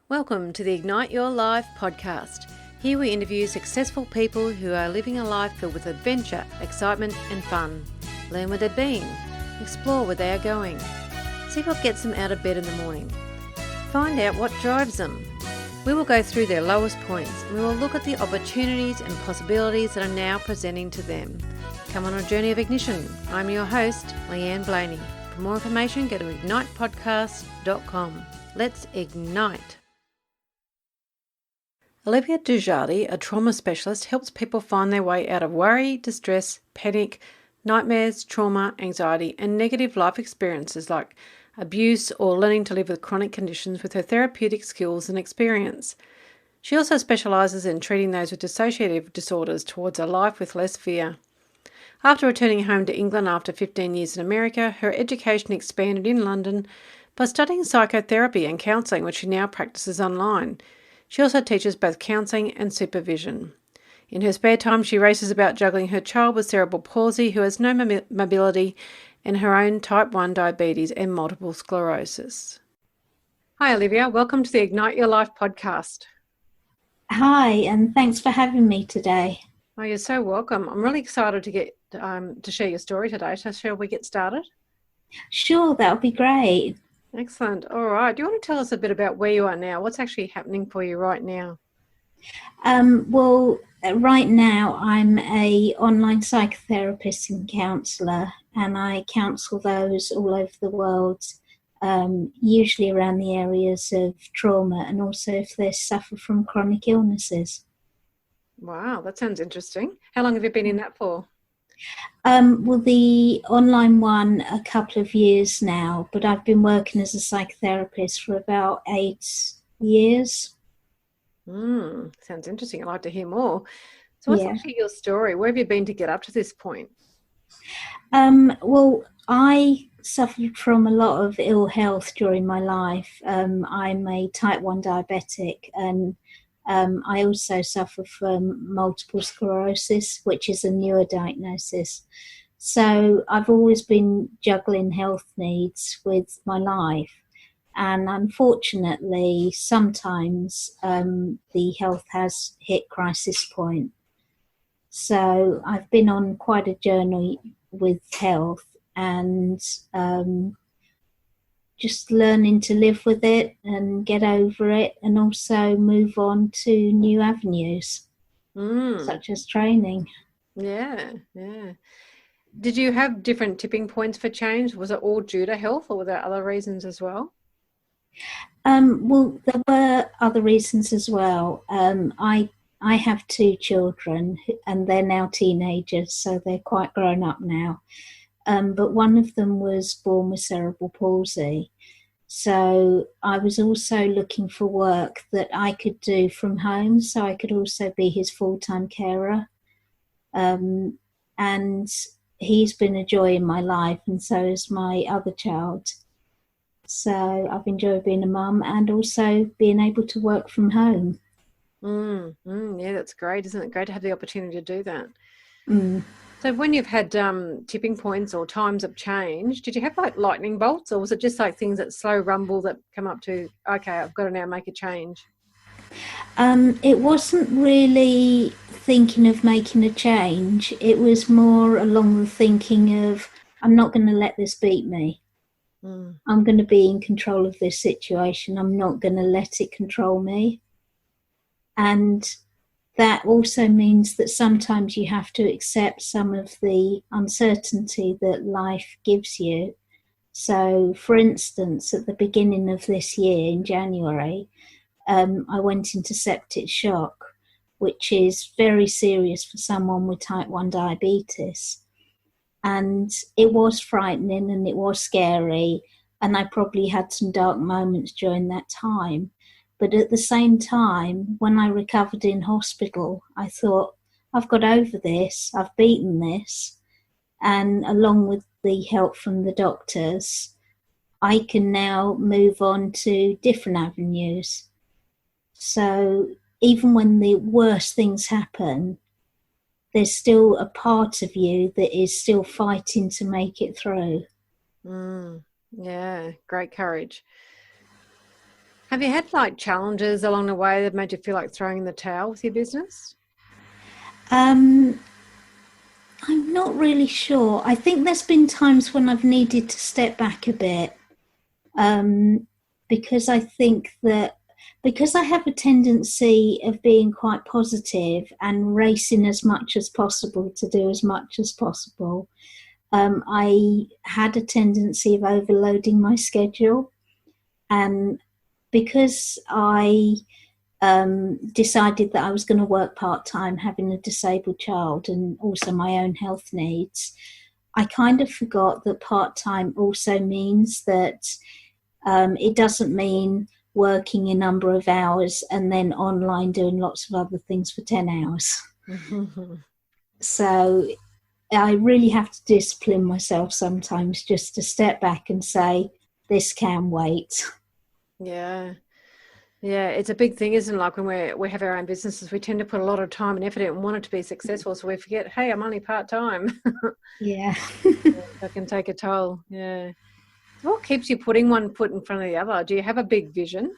Welcome to the Ignite Your Life podcast. Here we interview successful people who are living a life filled with adventure, excitement and fun. Learn where they've been, explore where they are going, see what gets them out of bed in the morning, find out what drives them. We will go through their lowest points and we will look at the opportunities and possibilities that are now presenting to them. Come on a journey of ignition. I'm your host, Leanne Blaney. For more information, go to ignitepodcast.com. Let's ignite. Olivia Djouadi, a trauma specialist, helps people find their way out of worry, distress, panic, nightmares, trauma, anxiety, and negative life experiences like abuse or learning to live with chronic conditions with her therapeutic skills and experience. She also specialises in treating those with dissociative disorders towards a life with less fear. After returning home to England after 15 years in America, her education expanded in London by studying psychotherapy and counselling, which she now practices online. She also teaches both counselling and supervision. In her spare time, she races about juggling her child with cerebral palsy who has no mobility and her own type 1 diabetes and multiple sclerosis. Hi, Olivia. Welcome to the Ignite Your Life podcast. Hi, and thanks for having me today. Oh, you're so welcome. I'm really excited to get to share your story today. So shall we get started? Sure, that would be great. Excellent. All right. Do you want to tell us a bit about where you are now? What's actually happening for you right now? Right now I'm a online psychotherapist and counsellor, and I counsel those all over the world, usually around the areas of trauma and also if they suffer from chronic illnesses. Wow, that sounds interesting. How long have you been in that for? The online one a couple of years now, but I've been working as a psychotherapist for about 8 years. Sounds interesting. I'd like to hear more. So what's actually your story? Where have you been to get up to this point? I suffered from a lot of ill health during my life. I'm a type 1 diabetic, and I also suffer from multiple sclerosis, which is a newer diagnosis. So I've always been juggling health needs with my life. And unfortunately, sometimes the health has hit crisis point. So I've been on quite a journey with health and just learning to live with it and get over it, and also move on to new avenues, such as training. Yeah. Did you have different tipping points for change? Was it all due to health, or were there other reasons as well? There were other reasons as well. I have 2 children, and they're now teenagers, so they're quite grown up now. But one of them was born with cerebral palsy. So I was also looking for work that I could do from home, so I could also be his full-time carer. And he's been a joy in my life, and so is my other child. So I've enjoyed being a mum and also being able to work from home. Yeah, that's great. Isn't it great to have the opportunity to do that? So when you've had tipping points or times of change, did you have like lightning bolts, or was it just like things that slow rumble that come up to, okay, I've got to now make a change? It wasn't really thinking of making a change. It was more along the thinking of, I'm not going to let this beat me. I'm going to be in control of this situation. I'm not going to let it control me. And that also means that sometimes you have to accept some of the uncertainty that life gives you. So, for instance, at the beginning of this year, in January, I went into septic shock, which is very serious for someone with type 1 diabetes. And it was frightening and it was scary, and I probably had some dark moments during that time. But at the same time, when I recovered in hospital, I thought, I've got over this, I've beaten this. And along with the help from the doctors, I can now move on to different avenues. So even when the worst things happen, there's still a part of you that is still fighting to make it through. Yeah, great courage. Have you had like challenges along the way that made you feel like throwing in the towel with your business? Um, I'm not really sure. I think there's been times when I've needed to step back a bit, because I think that because I have a tendency of being quite positive and racing as much as possible to do as much as possible, I had a tendency of overloading my schedule. And because I decided that I was going to work part time, having a disabled child and also my own health needs, I kind of forgot that part time also means that it doesn't mean working a number of hours and then online doing lots of other things for 10 hours. So I really have to discipline myself sometimes just to step back and say, this can wait. Yeah. Yeah, it's a big thing, isn't it? Like when we have our own businesses, we tend to put a lot of time and effort in and want it to be successful. So we forget, hey, I'm only part-time. Yeah. That can take a toll. Yeah. So what keeps you putting one foot in front of the other? Do you have a big vision?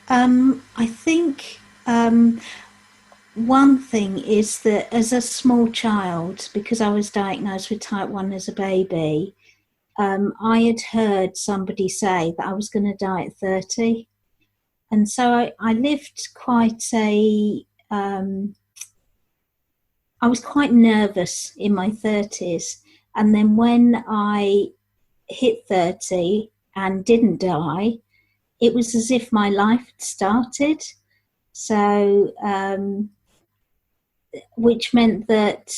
I think one thing is that as a small child, because I was diagnosed with type 1 as a baby, I had heard somebody say that I was going to die at 30. And so I lived quite I was quite nervous in my 30s. And then when I hit 30 and didn't die, it was as if my life had started. So, which meant that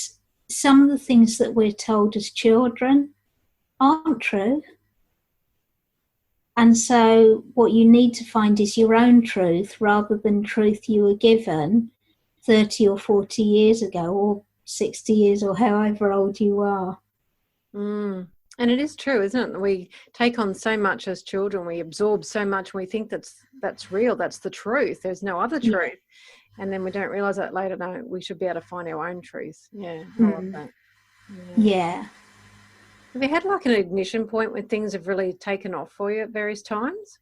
some of the things that we're told as children aren't true. And so what you need to find is your own truth rather than truth you were given 30 or 40 years ago or 60 years or however old you are. Mm. And it is true, isn't it? We take on so much as children. We absorb so much and we think that's real. That's the truth. There's no other truth. Yeah. And then we don't realise that later. No, we should be able to find our own truth. Yeah, I love that. Yeah. Have you had like an ignition point when things have really taken off for you at various times?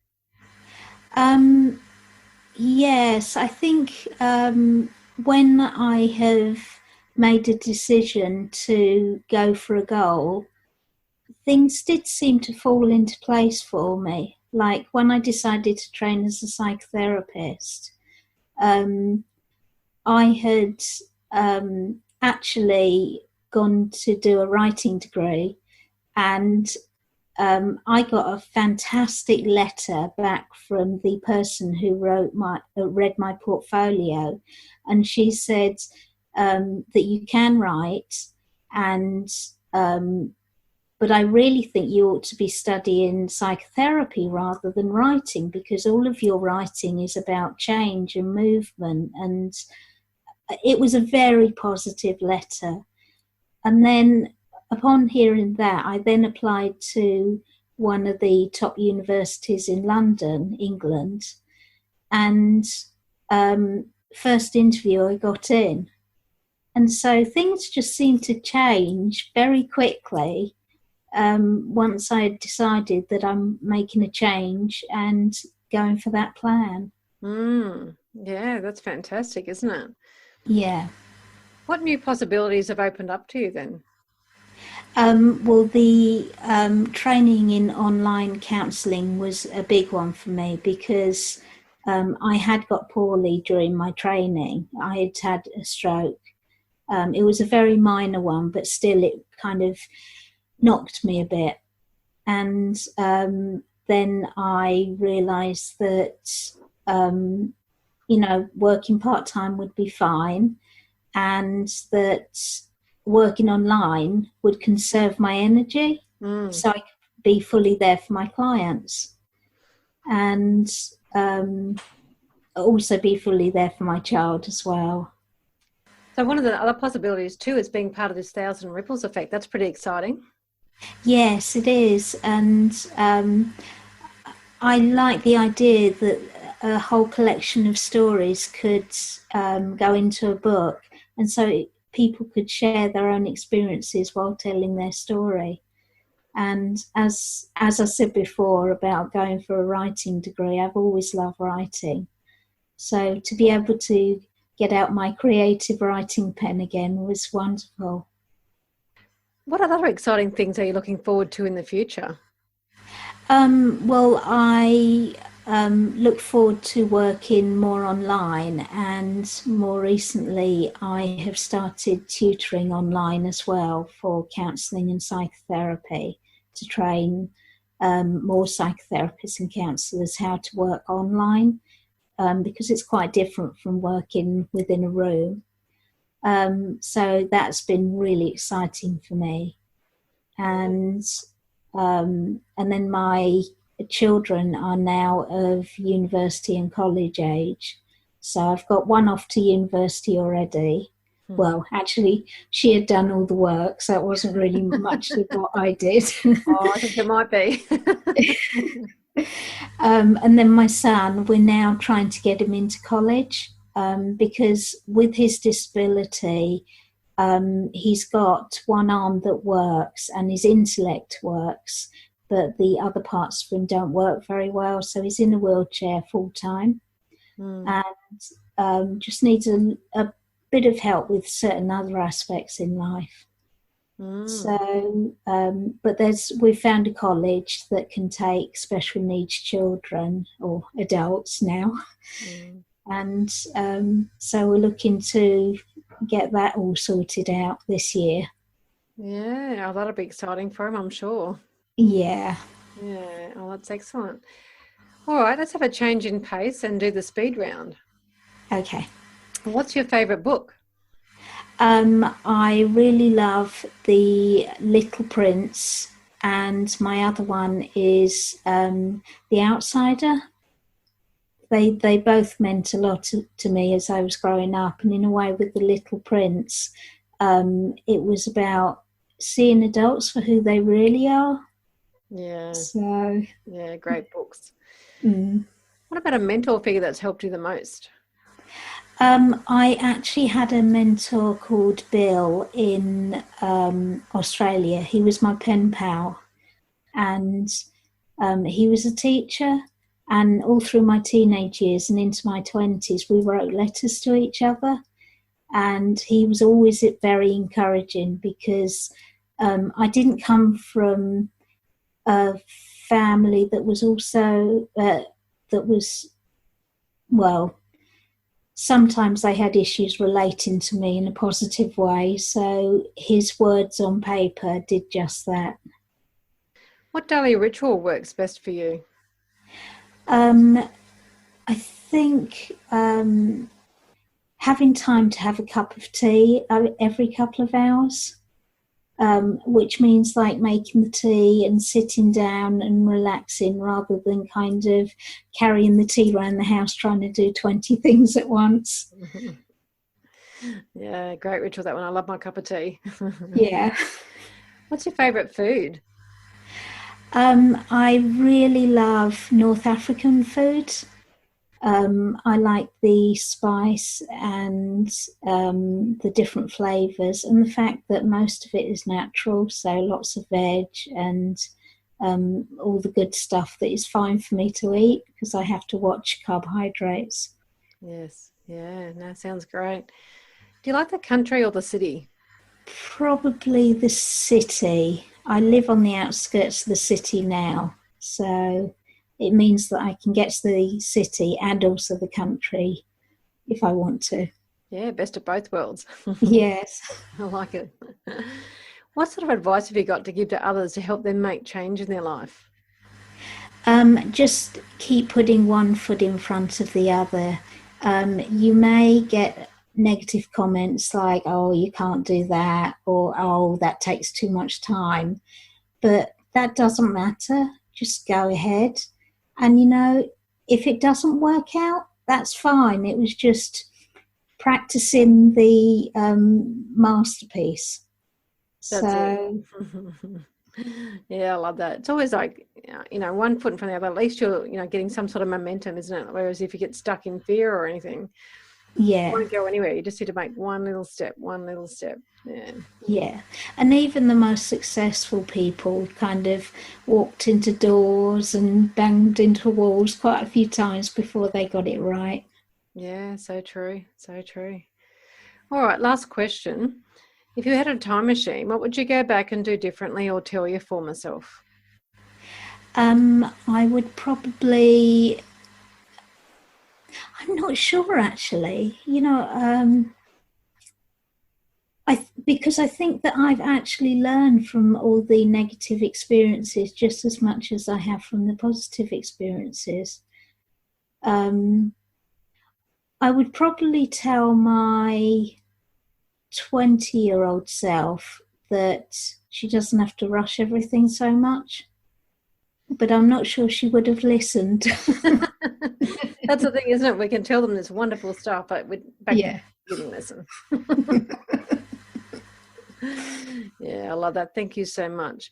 Yes, I think when I have made a decision to go for a goal, things did seem to fall into place for me. Like when I decided to train as a psychotherapist, I had actually gone to do a writing degree, and I got a fantastic letter back from the person who read my portfolio, and she said that you can write, and but I really think you ought to be studying psychotherapy rather than writing, because all of your writing is about change and movement. And it was a very positive letter. And then upon hearing that, I then applied to one of the top universities in London, England, and first interview I got in. And so things just seemed to change very quickly once I had decided that I'm making a change and going for that plan. Yeah, that's fantastic, isn't it? Yeah. What new possibilities have opened up to you then? Well, the training in online counselling was a big one for me because I had got poorly during my training. I had had a stroke. It was a very minor one, but still it kind of knocked me a bit. And then I realised that, working part-time would be fine, and that working online would conserve my energy so I could be fully there for my clients and also be fully there for my child as well. So one of the other possibilities too is being part of this 1,000 ripples effect. That's pretty exciting. Yes, it is. And I like the idea that a whole collection of stories could go into a book, and so people could share their own experiences while telling their story. And as I said before about going for a writing degree, I've always loved writing. So to be able to get out my creative writing pen again was wonderful. What other exciting things are you looking forward to in the future? Well, I look forward to working more online, and more recently, I have started tutoring online as well for counselling and psychotherapy to train more psychotherapists and counsellors how to work online, because it's quite different from working within a room. So that's been really exciting for me. And then my children are now of university and college age. So I've got one off to university already. Well, actually, she had done all the work, so it wasn't really much of what I did. Oh, I think it might be. And then my son, we're now trying to get him into college, because with his disability, he's got one arm that works and his intellect works, but the other parts of him don't work very well. So he's in a wheelchair full time, and just needs a bit of help with certain other aspects in life. So, but we've found a college that can take special needs children or adults now. And so we're looking to get that all sorted out this year. Yeah, oh, that'll be exciting for him, I'm sure. Yeah. Yeah, oh, that's excellent. All right, let's have a change in pace and do the speed round. Okay. What's your favourite book? I really love The Little Prince, and my other one is The Outsider. They both meant a lot to me as I was growing up, and in a way with The Little Prince, it was about seeing adults for who they really are. Yeah. So yeah, great books. What about a mentor figure that's helped you the most? I actually had a mentor called Bill in Australia. He was my pen pal, and he was a teacher. And all through my teenage years and into my 20s, we wrote letters to each other. And he was always very encouraging, because I didn't come from a family that was also, well, sometimes they had issues relating to me in a positive way. So his words on paper did just that. What daily ritual works best for you? I think having time to have a cup of tea every couple of hours, which means like making the tea and sitting down and relaxing, rather than kind of carrying the tea around the house trying to do 20 things at once. Yeah, great ritual, that one. I love my cup of tea. Yeah. What's your favourite food? I really love North African food. I like the spice and the different flavours, and the fact that most of it is natural, so lots of veg and all the good stuff that is fine for me to eat, because I have to watch carbohydrates. Yes, yeah, no, sounds great. Do you like the country or the city? Probably the city. I live on the outskirts of the city now, so it means that I can get to the city and also the country if I want to. Yeah, best of both worlds. Yes. I like it. What sort of advice have you got to give to others to help them make change in their life? Just keep putting one foot in front of the other. You may get negative comments like, oh, you can't do that, or oh, that takes too much time. But that doesn't matter. Just go ahead. And, if it doesn't work out, that's fine. It was just practicing the masterpiece. So, yeah, I love that. It's always like, one foot in front of the other. At least you're, getting some sort of momentum, isn't it? Whereas if you get stuck in fear or anything. Yeah. won't go anywhere. You just need to make one little step. Yeah. Yeah. And even the most successful people kind of walked into doors and banged into walls quite a few times before they got it right. Yeah, so true. So true. All right, last question. If you had a time machine, what would you go back and do differently or tell your former self? I would probably, I'm not sure actually, because I think that I've actually learned from all the negative experiences just as much as I have from the positive experiences. I would probably tell my 20-year-old self that she doesn't have to rush everything so much, but I'm not sure she would have listened. That's the thing, isn't it? We can tell them this wonderful stuff, but Yeah. didn't listen. Yeah, I love that. Thank you so much.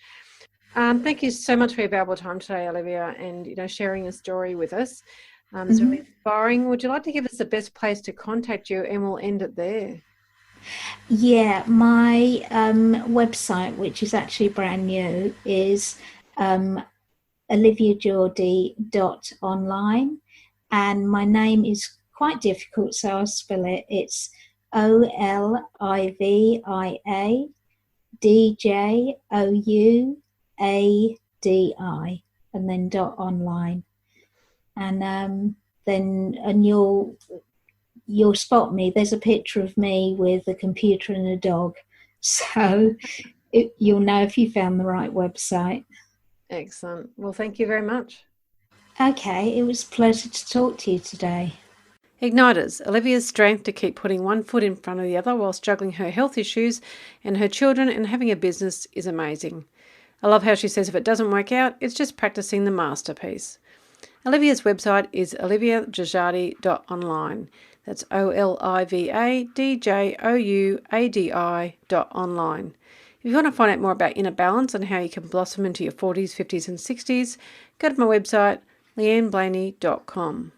Thank you so much for your valuable time today, Olivia, and sharing your story with us. It's really inspiring. Would you like to give us the best place to contact you, and we'll end it there? Yeah, my website, which is actually brand new, is oliviadjouadi.online, and my name is quite difficult, so I'll spell it. It's OLIVIADJOUADI, and then .online, and you'll spot me. There's a picture of me with a computer and a dog, so you'll know if you found the right website. Excellent. Well, thank you very much. Okay, it was a pleasure to talk to you today. Igniters, Olivia's strength to keep putting one foot in front of the other whilst juggling her health issues and her children and having a business is amazing. I love how she says if it doesn't work out, it's just practicing the masterpiece. Olivia's website is oliviadjouadi.online. That's OLIVADJOUADI.online. If you want to find out more about inner balance and how you can blossom into your 40s, 50s and 60s, go to my website, leanneblaney.com.